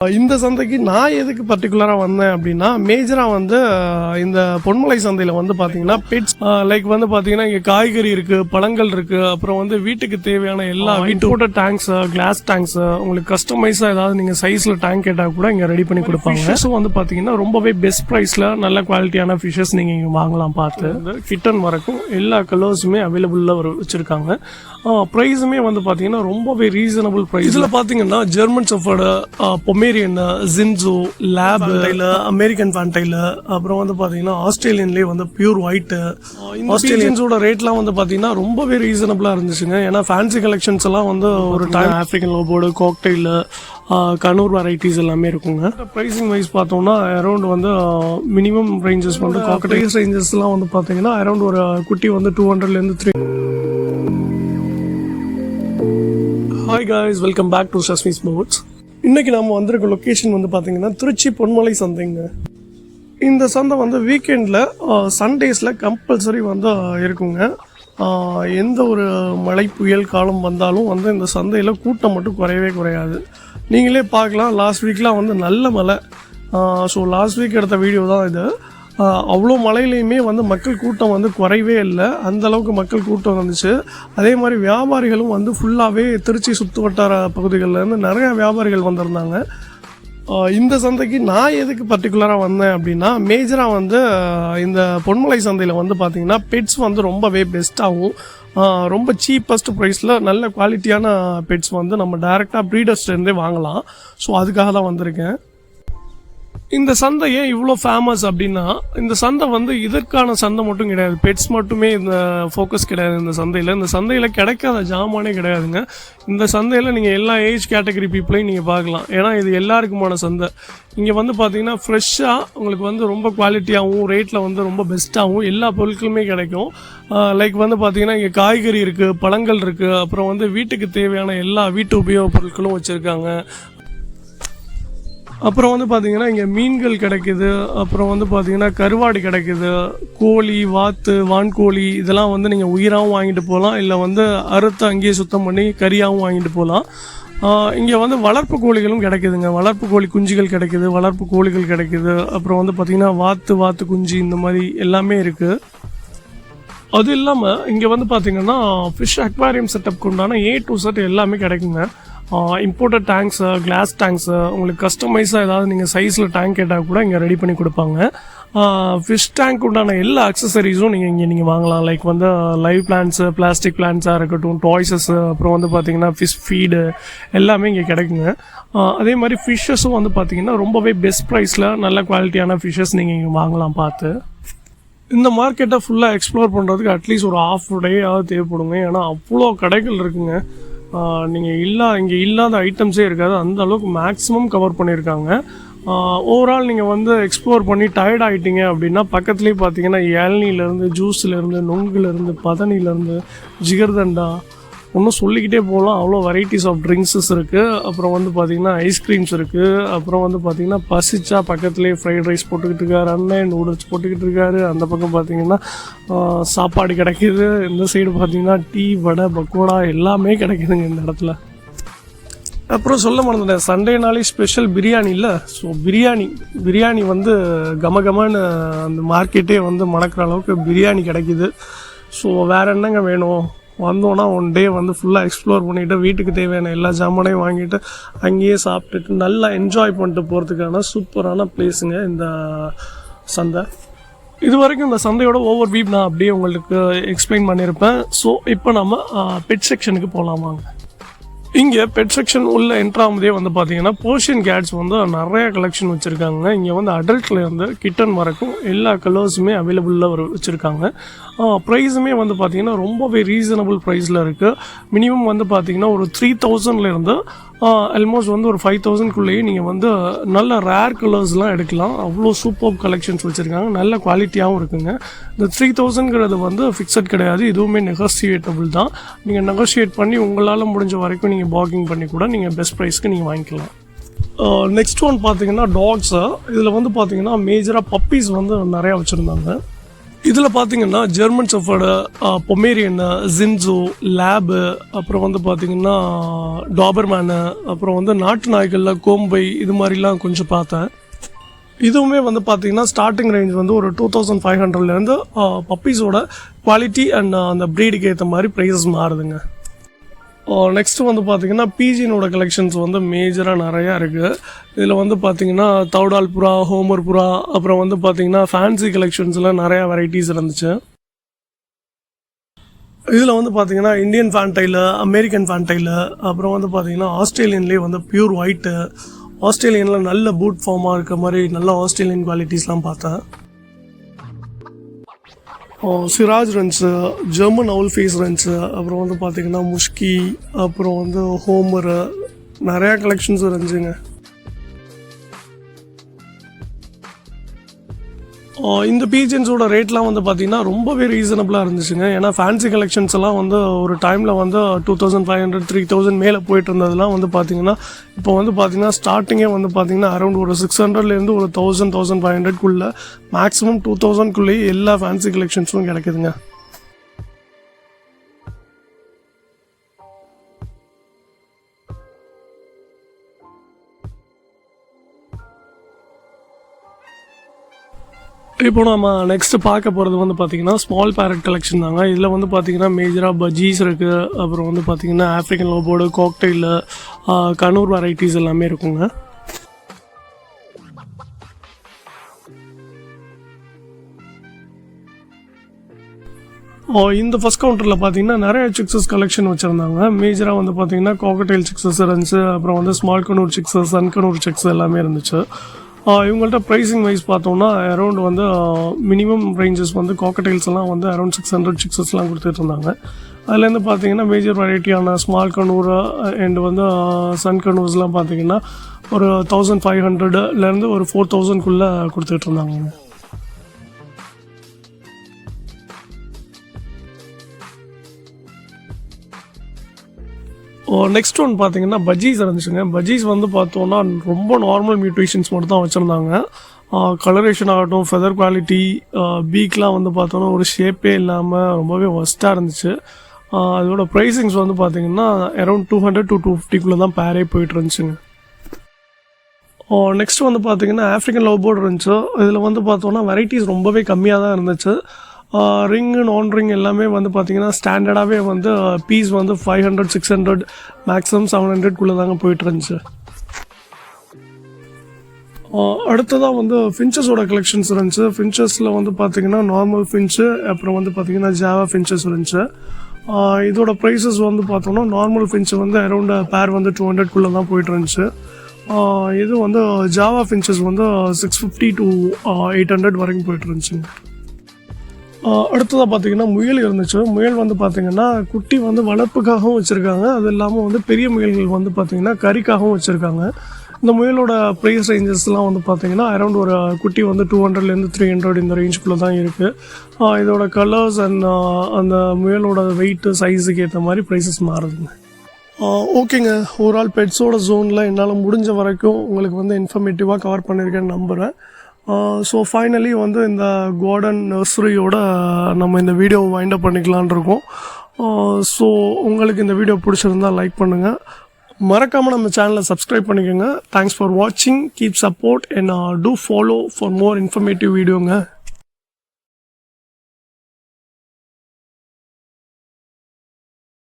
இந்த சந்தைக்கு நான் எதுக்கு பர்டிகுலராக வந்தேன் அப்படின்னா, மேஜராக வந்து இந்த பொன்மலை சந்தையில் வந்து பார்த்தீங்கன்னா பெட்ஸ் லைக் வந்து பார்த்தீங்கன்னா இங்கே காய்கறி இருக்குது, பழங்கள் இருக்குது, அப்புறம் வந்து வீட்டுக்கு தேவையான எல்லா வீட்டோட டேங்க்ஸ், கிளாஸ் டேங்க்ஸ், உங்களுக்கு கஸ்டமைஸாக ஏதாவது நீங்கள் சைஸில் டேங்க் கேட்டால் கூட இங்கே ரெடி பண்ணி கொடுப்பாங்க. ஃபிஷ்ஷும் வந்து பார்த்தீங்கன்னா ரொம்பவே பெஸ்ட் ப்ரைஸில் நல்ல குவாலிட்டியான ஃபிஷ்ஷஸ் நீங்கள் இங்கே வாங்கலாம். பார்த்து கிட்டன் வரைக்கும் எல்லா கலர்ஸுமே அவைலபிளாக வச்சுருக்காங்க. ப்ரைஸுமே வந்து பார்த்தீங்கன்னா ரொம்பவே ரீசனபிள் ப்ரைஸ். இதில் பார்த்தீங்கன்னா ஜெர்மன் ஷெஃபர்டு, பொமேரியன், ஜின்சோ, லேப், அமெரிக்கன் ஃபேண்டைல், அப்புறம் வந்து பார்த்தீங்கன்னா ஆஸ்திரேலியன்லேயே வந்து பியூர் ஒயிட். ஆஸ்திரேலியன்ஸோட ரேட்லாம் வந்து பார்த்தீங்கன்னா ரொம்பவே ரீசனபிளாக இருந்துச்சுங்க. ஏன்னா ஃபேன்சி கலெக்ஷன்ஸ் எல்லாம் வந்து ஒரு டைம் ஆஃப்ரிக்கன் லோபோர்டு, காக்டெயில், கனூர் வெரைட்டிஸ் எல்லாமே இருக்குங்க. ப்ரைஸிங் வைஸ் பார்த்தோம்னா அரௌண்ட் வந்து மினிமம் ரேஞ்சஸ் வந்து காக்டெயில் ரேஞ்சஸ்லாம் வந்து பார்த்தீங்கன்னா அரௌண்ட் ஒரு குட்டி வந்து 200லேருந்து 300. Hi guys, welcome back to Sasmi sports. இன்றைக்கி நம்ம வந்திருக்க லொக்கேஷன் வந்து பார்த்தீங்கன்னா திருச்சி பொன்மலை சந்தைங்க. இந்த சந்தை வந்து வீக்கெண்டில் சண்டேஸில் கம்பல்சரி வந்து இருக்குங்க. எந்த ஒரு மழை புயல் காலம் வந்தாலும் வந்து இந்த சந்தையில் கூட்டம் மட்டும் குறையவே குறையாது. நீங்களே பார்க்கலாம், லாஸ்ட் வீக்லாம் வந்து நல்ல மழை. ஸோ லாஸ்ட் வீக் எடுத்த வீடியோ தான் இது. அவ்வளோ மழையிலையுமே வந்து மக்கள் கூட்டம் வந்து குறையவே இல்லை, அந்தளவுக்கு மக்கள் கூட்டம் வந்துச்சு. அதே மாதிரி வியாபாரிகளும் வந்து ஃபுல்லாகவே திருச்சி சுற்று வட்டார பகுதிகளிலேருந்து நிறையா வியாபாரிகள் வந்திருந்தாங்க. இந்த சந்தைக்கு நான் எதுக்கு பர்டிகுலராக வந்தேன் அப்படின்னா, மேஜராக வந்து இந்த பொன்மலை சந்தையில் வந்து பார்த்திங்கன்னா பெட்ஸ் வந்து ரொம்பவே பெஸ்ட்டாகவும் ரொம்ப சீப்பஸ்ட் ப்ரைஸில் நல்ல குவாலிட்டியான பெட்ஸ் வந்து நம்ம டைரெக்டாக ப்ரீடர்ஸ்லேருந்தே வாங்கலாம். ஸோ அதுக்காக தான் வந்திருக்கேன். இந்த சந்தை ஏன் இவ்வளோ ஃபேமஸ் அப்படின்னா, இந்த சந்தை வந்து இதற்கான சந்தை மட்டும் கிடையாது, பெட்ஸ் மட்டுமே இந்த ஃபோக்கஸ் கிடையாது. இந்த சந்தையில் கிடைக்காத ஜாமானே கிடையாதுங்க. இந்த சந்தையில் நீங்கள் எல்லா ஏஜ் கேட்டகரி பீப்புளையும் நீங்கள் பார்க்கலாம். ஏன்னா இது எல்லாருக்குமான சந்தை. இங்கே வந்து பார்த்தீங்கன்னா ஃப்ரெஷ்ஷாக உங்களுக்கு வந்து ரொம்ப குவாலிட்டியாகவும் ரேட்டில் வந்து ரொம்ப பெஸ்ட்டாகவும் எல்லா பொருட்களுமே கிடைக்கும். லைக் வந்து பார்த்தீங்கன்னா இங்கே காய்கறி இருக்குது, பழங்கள் இருக்குது, அப்புறம் வந்து வீட்டுக்கு தேவையான எல்லா வீட்டு உபயோக பொருட்களும் வச்சுருக்காங்க. அப்புறம் வந்து பார்த்திங்கன்னா இங்கே மீன்கள் கிடைக்குது, அப்புறம் வந்து பார்த்திங்கன்னா கருவாடு கிடைக்குது, கோழி, வாத்து, வான்கோழி இதெல்லாம் வந்து நீங்கள் உயிராகவும் வாங்கிட்டு போகலாம், இல்லை வந்து அறுத்து அங்கேயே சுத்தம் பண்ணி கறியாகவும் வாங்கிட்டு போகலாம். இங்கே வந்து வளர்ப்பு கோழிகளும் கிடைக்குதுங்க. வளர்ப்பு கோழி குஞ்சுகள் கிடைக்குது, வளர்ப்பு கோழிகள் கிடைக்குது, அப்புறம் வந்து பார்த்திங்கன்னா வாத்து குஞ்சு இந்த மாதிரி எல்லாமே இருக்குது. அது இல்லாமல் இங்கே வந்து பார்த்திங்கன்னா ஃபிஷ் அக்வாரியம் செட்டப்க்கு உண்டான A to Z எல்லாமே கிடைக்குங்க. இம்போர்ட்டட் டேங்க்ஸ், கிளாஸ் டேங்க்ஸ், உங்களுக்கு கஸ்டமைஸாக ஏதாவது நீங்கள் சைஸில் டேங்க் கேட்டால் கூட இங்கே ரெடி பண்ணி கொடுப்பாங்க. ஃபிஷ் டேங்க் உண்டான எல்லா அக்சசரிஸும் நீங்கள் வாங்கலாம். லைக் வந்து லைவ் பிளான்ட்ஸு, பிளாஸ்டிக் பிளான்ட்ஸாக இருக்கட்டும், டாய்ஸஸ்ஸு, அப்புறம் வந்து பார்த்திங்கன்னா ஃபிஷ் ஃபீடு எல்லாமே இங்கே கிடைக்குங்க. அதே மாதிரி ஃபிஷ்ஷஸும் வந்து பார்த்திங்கன்னா ரொம்பவே பெஸ்ட் ப்ரைஸில் நல்ல குவாலிட்டியான ஃபிஷ்ஷஸ் நீங்கள் இங்கே வாங்கலாம். பார்த்து இந்த மார்க்கெட்டை ஃபுல்லாக எக்ஸ்ப்ளோர் பண்ணுறதுக்கு அட்லீஸ்ட் ஒரு ½ டேயாவது தேவைப்படுங்க. ஏன்னா அவ்வளோ கடைகள் இருக்குங்க. நீங்கள் இங்கே இல்லாத ஐட்டம்ஸே இருக்காது, அந்த அளவுக்கு மேக்ஸிமம் கவர் பண்ணியிருக்காங்க. ஓவரால் நீங்கள் வந்து எக்ஸ்ப்ளோர் பண்ணி டயர்ட் ஆகிட்டீங்க அப்படின்னா பக்கத்துலேயே பார்த்தீங்கன்னா இளநீலேருந்து, ஜூஸ்லேருந்து, நொங்குலேருந்து, பதனிலேருந்து, ஜிகர்தண்டா, ஒன்றும் சொல்லிக்கிட்டே போகலாம். அவ்வளோ வெரைட்டிஸ் ஆஃப் ட்ரிங்க்ஸஸ் இருக்குது. அப்புறம் வந்து பார்த்திங்கன்னா ஐஸ்கிரீம்ஸ் இருக்குது. அப்புறம் வந்து பார்த்திங்கன்னா பசிச்சா பக்கத்துலேயே ஃப்ரைட் ரைஸ் போட்டுக்கிட்டு இருக்காரு அண்ணன், நூடுல்ஸ் போட்டுக்கிட்டு இருக்காரு. அந்த பக்கம் பார்த்திங்கன்னா சாப்பாடு கிடைக்கிது. இந்த சைடு பார்த்திங்கன்னா டீ, வடை, பக்கோடா எல்லாமே கிடைக்குதுங்க இந்த இடத்துல. அப்புறம் சொல்ல மறந்துட்டேன், சண்டேனாலே ஸ்பெஷல் பிரியாணி இல்லை. ஸோ பிரியாணி வந்து கமகமான அந்த மார்க்கெட்டே வந்து மணக்கிற அளவுக்கு பிரியாணி கிடைக்கிது. ஸோ வேறு என்னங்க வேணும்? வந்தோன்னா ஒன் டே வந்து ஃபுல்லாக எக்ஸ்ப்ளோர் பண்ணிவிட்டு வீட்டுக்கு தேவையான எல்லா ஜாமானையும் வாங்கிட்டு அங்கேயே சாப்பிட்டுட்டு நல்லா என்ஜாய் பண்ணிட்டு போகிறதுக்கான சூப்பரான பிளேஸுங்க இந்த சந்தை. இது வரைக்கும் இந்த சந்தையோட ஓவர் வியூ நான் அப்படியே உங்களுக்கு எக்ஸ்பிளைன் பண்ணியிருப்பேன். ஸோ இப்போ நம்ம பெட் செக்ஷனுக்கு போகலாமாங்க. இங்கே பெட் செக்ஷன் உள்ள என்ட்ராமதே வந்து பார்த்தீங்கன்னா போர்ஷியன் கேட்ஸ் வந்து நிறைய கலெக்ஷன் வச்சுருக்காங்க. இங்கே வந்து அடல்ட்லேருந்து கிட்டன் வரைக்கும் எல்லா கலர்ஸுமே அவைலபிளாக வச்சுருக்காங்க. ப்ரைஸுமே வந்து பார்த்திங்கன்னா ரொம்பவே ரீசனபிள் ப்ரைஸில் இருக்குது. மினிமம் வந்து பார்த்திங்கன்னா ஒரு 3000லேருந்து ஆல்மோஸ்ட் வந்து ஒரு 5000க்குள்ளேயே நீங்கள் வந்து நல்ல ரேர் கலர்ஸ்லாம் எடுக்கலாம். அவ்வளோ சூப்பர் கலெக்ஷன்ஸ் வச்சுருக்காங்க, நல்ல குவாலிட்டியாகவும் இருக்குங்க. இந்த 3000ங்கிறது வந்து ஃபிக்ஸட் கிடையாது, இதுவுமே நெகோசியேட்டபிள் தான். நீங்கள் நெகோசியேட் பண்ணி உங்களால் முடிஞ்ச வரைக்கும் நீங்கள் பார்க்கிங் பண்ணி கூட நீங்கள் பெஸ்ட் ப்ரைஸ்க்கு நீங்கள் வாங்கிக்கலாம். நெக்ஸ்ட் ஒன் பார்த்தீங்கன்னா டாக்ஸு. இதில் வந்து பார்த்தீங்கன்னா மேஜராக பப்பீஸ் வந்து நிறையா வச்சுருந்தாங்க. இதில் பார்த்தீங்கன்னா ஜெர்மன் ஷெஃபர்டு, பொமேரியன், ஜின்சோ, லேபு, அப்புறம் வந்து பார்த்தீங்கன்னா டாபர்மேனு, அப்புறம் வந்து நாட்டு நாய்களில் கோம்பை, இது மாதிரிலாம் கொஞ்சம் பார்த்தேன். இதுவுமே வந்து பார்த்தீங்கன்னா ஸ்டார்டிங் ரேஞ்ச் வந்து ஒரு 2500லேருந்து பப்பீஸோட குவாலிட்டி அண்ட் அந்த ப்ரீடுக்கு ஏற்ற மாதிரி ப்ரைஸஸ் மாறுதுங்க. நெக்ஸ்ட்டு வந்து பார்த்தீங்கன்னா பீஜினோட கலெக்ஷன்ஸ் வந்து மேஜராக நிறையா இருக்குது. இதில் வந்து பார்த்தீங்கன்னா தௌடால் புறா, ஹோமர் புறா, அப்புறம் வந்து பார்த்தீங்கன்னா ஃபேன்சி கலெக்ஷன்ஸில் நிறையா வெரைட்டிஸ் இருந்துச்சு. இதில் வந்து பார்த்தீங்கன்னா இந்தியன் ஃபேன்டைலு, அமெரிக்கன் ஃபேன்டைலு, அப்புறம் வந்து பார்த்தீங்கன்னா ஆஸ்திரேலியன்லேயே வந்து பியூர் ஒயிட்டு, ஆஸ்திரேலியனில் நல்ல பூட் ஃபார்மாக இருக்க மாதிரி நல்ல ஆஸ்திரேலியன் குவாலிட்டிஸ்லாம் பார்த்தேன். சிராஜ் ரன்ஸு, ஜெர்மன் அவுல் ஃபேஸ் ரன்ஸு, அப்புறம் வந்து பார்த்திங்கன்னா முஷ்கி, அப்புறம் வந்து ஹோமரு, நிறையா கலெக்ஷன்ஸ் இருந்துச்சுங்க. இந்த பீஜன்ஸோட ரேட்லாம் வந்து பார்த்திங்கன்னா ரொம்பவே ரீசனபிளாக இருந்துச்சுங்க. ஏன்னா ஃபேன்சி கலெக்ஷன்ஸ் எல்லாம் வந்து ஒரு டைமில் வந்து 2500 3000 மேலே போயிட்டு இருந்ததுலாம் வந்து பார்த்திங்கன்னா இப்போ வந்து பார்த்திங்கன்னா ஸ்டார்டிங்கே வந்து பார்த்திங்கன்னா அரௌண்ட் ஒரு 600லேருந்து ஒரு 1500 மேக்ஸிமம் 2000 எல்லா ஃபேன்சி கலெக்ஷன்ஸும் கிடைக்குதுங்க. இப்போ நம்ம நெக்ஸ்ட்டு பார்க்க போகிறது வந்து பார்த்திங்கன்னா ஸ்மால் பேரட் கலெக்ஷன் தாங்க. இதில் வந்து பார்த்திங்கன்னா மேஜராக பஜ்ஜீஸ் இருக்குது, அப்புறம் வந்து பார்த்திங்கன்னா ஆஃப்ரிக்கன் லோபோர்டு, காக்டெயிலு, கனூர் வெரைட்டிஸ் எல்லாமே இருக்குங்க. இந்த ஃபஸ்ட் கவுண்டரில் பார்த்தீங்கன்னா நிறைய சிக்ஸஸ் கலெக்ஷன் வச்சுருந்தாங்க. மேஜராக வந்து பார்த்திங்கன்னா காக்கடெயில் சிக்ஸஸ் இருந்துச்சு, அப்புறம் வந்து ஸ்மால் கனூர் சிக்ஸஸ், சன் கனூர் சிக்ஸ் எல்லாமே இருந்துச்சு. இவங்கள்ட்ட ப்ரைஸிங் வைஸ் பார்த்தோம்னா அரௌண்ட் வந்து மினிமம் ரேஞ்சஸ் வந்து காக்கடைல்ஸ் எல்லாம் வந்து அரௌண்ட் 600 சிக்ஸஸ்லாம் கொடுத்துட்டு இருந்தாங்க. அதுலேருந்து பார்த்தீங்கன்னா மேஜர் வெரைட்டியான ஸ்மால் கனூர் அண்ட் வந்து சன் கனூர்ஸ்லாம் பார்த்தீங்கன்னா ஒரு 1500லேருந்து ஒரு 4000 கொடுத்துட்டு இருந்தாங்க. நெக்ஸ்ட் ஒன் பார்த்தீங்கன்னா பஜ்ஜீஸ் இருந்துச்சுங்க. பஜ்ஜீஸ் வந்து பார்த்தோன்னா ரொம்ப நார்மல் மியூட்டேஷன்ஸ் மட்டும் தான் வச்சுருந்தாங்க. கலரேஷன் ஆகட்டும், ஃபெதர் குவாலிட்டி, பீக்லாம் வந்து பார்த்தோன்னா ஒரு ஷேப்பே இல்லாமல் ரொம்பவே ஒஸ்ட்டாக இருந்துச்சு. அதோட ப்ரைஸிங்ஸ் வந்து பார்த்தீங்கன்னா அரௌண்ட் 200 to 250 தான் பேரே போயிட்டு இருந்துச்சுங்க. நெக்ஸ்ட் வந்து பார்த்தீங்கன்னா ஆஃப்ரிக்கன் லவ் போர்டு இருந்துச்சு. இதில் வந்து பார்த்தோன்னா வெரைட்டிஸ் ரொம்பவே கம்மியாக தான் இருந்துச்சு. ரிங்கு, நான் ரிங் எல்லாமே வந்து பார்த்திங்கன்னா ஸ்டாண்டர்டாகவே வந்து பீஸ் வந்து 500 600 மேக்ஸிமம் 700 தாங்க போயிட்டு இருந்துச்சு. அடுத்ததாக வந்து ஃபின்ச்சஸோட கலெக்ஷன்ஸ் இருந்துச்சு. ஃபின்ச்சஸில் வந்து பார்த்திங்கன்னா நார்மல் ஃபின்ச்சு, அப்புறம் வந்து பார்த்திங்கன்னா ஜாவா ஃபின்ச்சஸ் இருந்துச்சு. இதோட ப்ரைஸஸ் வந்து பார்த்தோன்னா நார்மல் ஃபின்ச்சு வந்து அரௌண்ட் பேர் வந்து 200 தான் போயிட்டு இருந்துச்சு. இது வந்து ஜாவா ஃபின்ச்சஸ் வந்து 650 to 800 வரைக்கும் போயிட்டு இருந்துச்சுங்க. அடுத்ததாக பார்த்தீங்கன்னா முயல் இருந்துச்சு. முயல் வந்து பார்த்திங்கன்னா குட்டி வந்து வளர்ப்புக்காகவும் வச்சுருக்காங்க, அது இல்லாமல் வந்து பெரிய முயல்கள் வந்து பார்த்திங்கன்னா கறிக்காகவும் வச்சுருக்காங்க. இந்த முயலோட ப்ரைஸ் ரேஞ்சஸ்லாம் வந்து பார்த்திங்கன்னா அரௌண்ட் ஒரு குட்டி வந்து 200லேருந்து 300 இந்த ரேஞ்சுக்குள்ளே தான் இருக்குது. இதோட கலர்ஸ் அண்ட் அந்த முயலோட வெயிட்டு சைஸுக்கு ஏற்ற மாதிரி ப்ரைஸஸ் மாறுதுங்க. ஓகேங்க, ஓவரால் பெட்ஸோட ஜோனில் என்னால் முடிஞ்ச வரைக்கும் உங்களுக்கு வந்து இன்ஃபர்மேட்டிவாக கவர் பண்ணியிருக்கேன்னு நம்புகிறேன். ஸோ ஃபைனலி வந்து இந்த கார்டன் நர்சரியோட நம்ம இந்த வீடியோவை வைண்ட் அப் பண்ணிக்கலான் இருக்கோம். ஸோ உங்களுக்கு இந்த வீடியோ பிடிச்சிருந்தால் லைக் பண்ணுங்கள், மறக்காமல் நம்ம சேனலை சப்ஸ்கிரைப் பண்ணிக்கோங்க. தேங்க்ஸ் ஃபார் வாட்சிங், keep support and do follow for more informative வீடியோங்க.